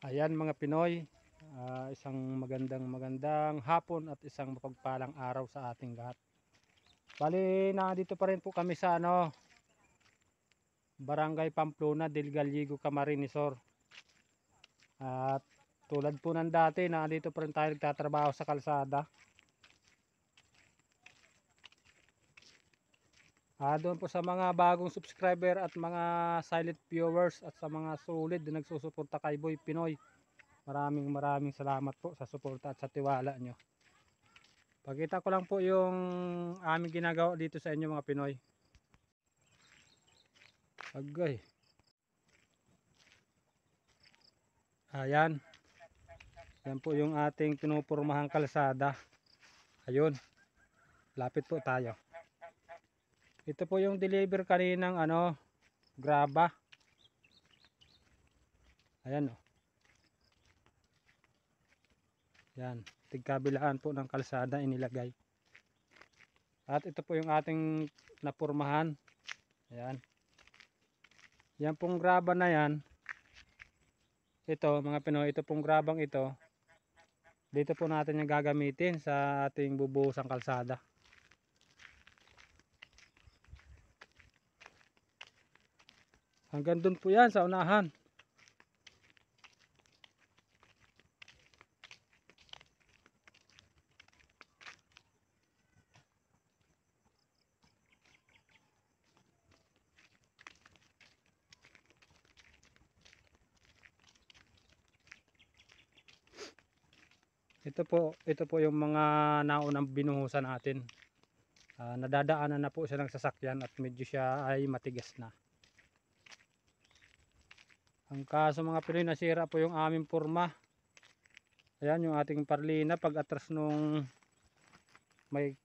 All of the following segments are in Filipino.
Ayan mga Pinoy, isang magandang hapon at isang mapagpalang araw sa ating lahat. Bali, nandito pa rin po kami sa Barangay Pamplona del Gallego, Camarines Sur. At tulad po ng dati, nandito pa rin tayo nagtatrabaho sa kalsada. Doon po sa mga bagong subscriber at mga silent viewers at sa mga solid na nagsusuporta kay Boy Pinoy. Maraming salamat po sa suporta at sa tiwala nyo. Pakita ko lang po yung aming ginagawa dito sa inyo mga Pinoy. Agay. Ayan. Yan po yung ating pinupurmahang kalsada. Ayun. Lapit po tayo. Ito po yung deliver kaninang graba. Ayan o. Yan. Tigkabilaan po ng kalsada inilagay. At ito po yung ating napurmahan. Ayan. Yan pong graba na yan. Ito mga Pinoy, ito pong grabang ito. Dito po natin yung gagamitin sa ating bubuhosang kalsada. Hanggang dun po yan sa unahan. Ito po yung mga naunang binuhusan natin. Nadadaanan na po siya ng sasakyan at medyo siya ay matigas na. Ang kaso mga Pinoy, nasira po yung aming porma. Ayan yung ating parlina pag atras nung may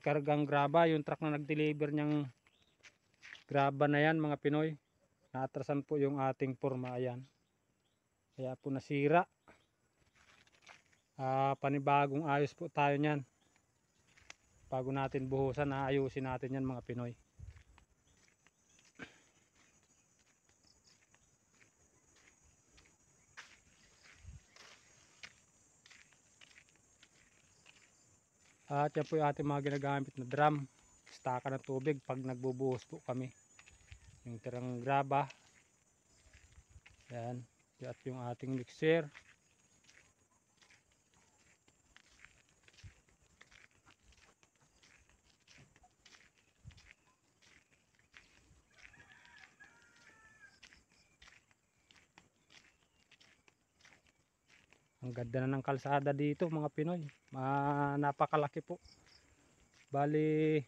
kargang graba, yung truck na nag-deliver niyang graba na yan mga Pinoy. Naatrasan po yung ating porma, ayan. Kaya po nasira. Panibagong ayos po tayo niyan. Bago natin buhusan, ayusin natin yan mga Pinoy. At yan po yung ating mga ginagamit na drum. Staka ng tubig pag nagbubuhos po kami. Yung tirang graba. Yan. At yung ating mixer. Ang ganda na ng kalsada dito mga Pinoy. Napakalaki po. Bali,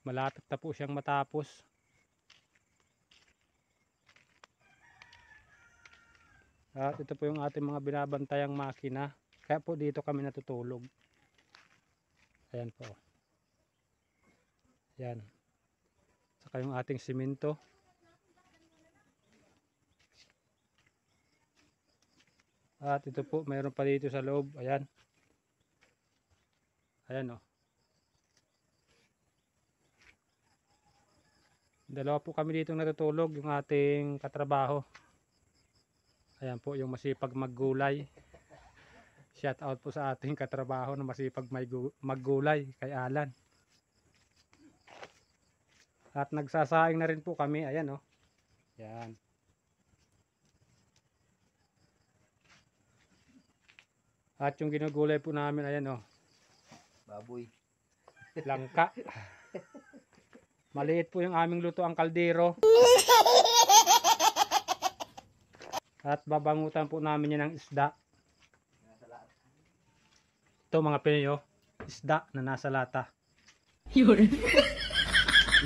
malapit na po siyang matapos. At ito po yung ating mga binabantayang makina. Kaya po dito kami natutulog. Ayan po. Ayan. Saka yung ating simento. At ito po, mayroon pa dito sa loob. Ayan. Ayan o. Dalawa po kami dito natutulog, yung ating katrabaho. Ayan po yung masipag maggulay. Shout out po sa ating katrabaho na masipag maggulay kay Alan. At nagsasaing na rin po kami. Ayan o. Ayan. At yung ginugulay po namin, ayan o. Baboy. Langka. Maliit po yung aming luto ang kaldero. At babangutan po namin yan ng isda. Ito mga Pinoy, isda na nasa lata.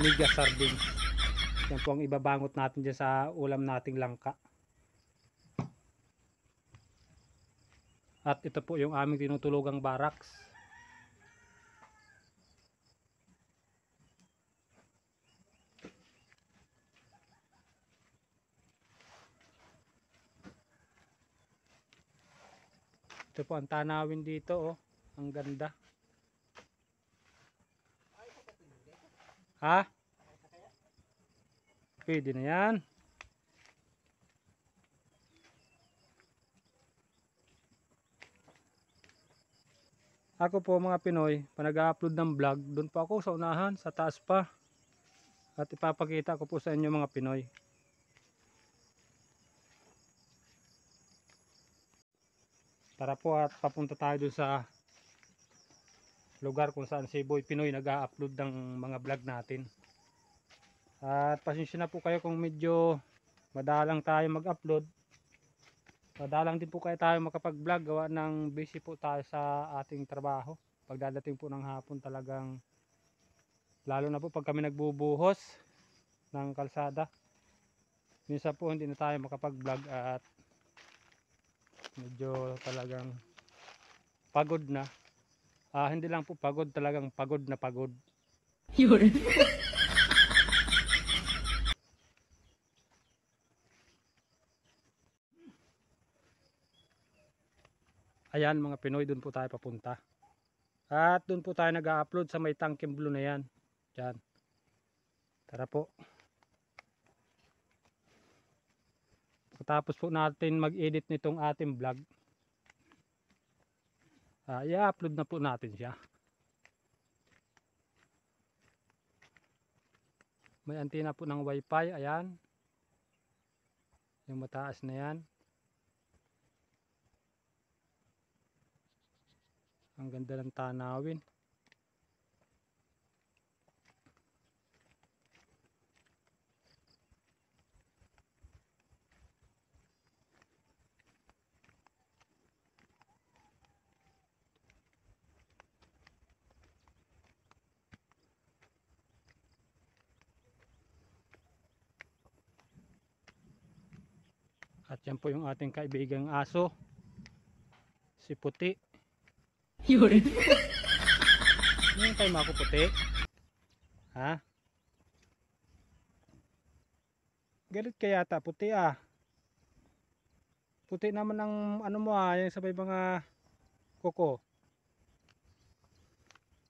Miga sardine. Yan po ang ibabangot natin dyan sa ulam nating langka. At ito po yung aming tinutulugang barracks. Ito po ang tanawin dito, ang ganda. Ha? Pwede na yan. Ako po mga Pinoy, pag nag-upload ng vlog, doon po ako sa unahan, sa taas pa. At ipapakita ko po sa inyo mga Pinoy. Tara po at papunta tayo doon sa lugar kung saan si Boy Pinoy nag-upload ng mga vlog natin. At pasensya na po kayo kung medyo madalang tayo mag-upload. Madalang din po kayo tayo makapag-vlog gawa ng busy po tayo sa ating trabaho. Pagdadating po ng hapon talagang, lalo na po pag kami nagbubuhos ng kalsada, minsan po hindi na tayo makapag-vlog at medyo talagang pagod na. Hindi lang po pagod, talagang pagod na pagod. Yun. Ayan mga Pinoy, doon po tayo papunta. At doon po tayo nag-upload sa may tangking blue na yan. Diyan. Tara po. Pagkatapos po natin mag-edit nitong ating vlog, i-upload na po natin siya. May antena po ng wifi. Ayan. Yung mataas na yan. Ang ganda ng tanawin. At yan po yung ating kaibigang aso, si Puti. Yun. Ngayon tayo mga Puti. Ha? Galit ka yata Puti ah. Puti naman ang ano mo yung sa may mga kuko.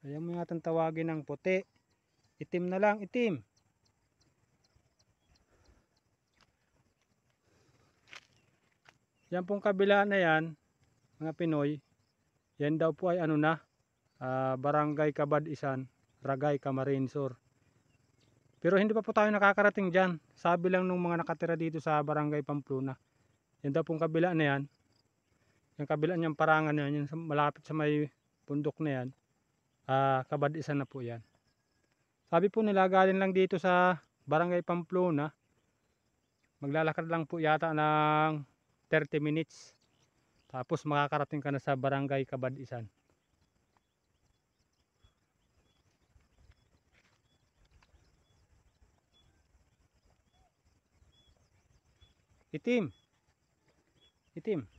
Ayaw mo nga tawagin ng puti. Itim na lang, itim. Yan pong kabila na yan, mga Pinoy, yan daw po ay ano na, Barangay Kabad-Isan, Ragay, Camarinesor. Pero hindi pa po tayo nakakarating dyan. Sabi lang nung mga nakatira dito sa Barangay Pamplona. Yan daw pong kabila na yan. Yung kabila niyang parangan na yan, malapit sa may bundok na yan. Kabad-Isan na po yan. Sabi po nila galing lang dito sa Barangay Pamplona. Maglalakad lang po yata ng 30 minutes. Tapos makakarating ka na sa Barangay Kabad-Isan. Itim. Itim.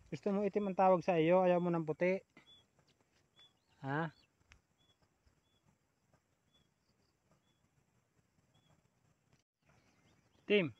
Gusto mo itim ang tawag sa iyo? Ayaw mo ng puti? Ha? Itim.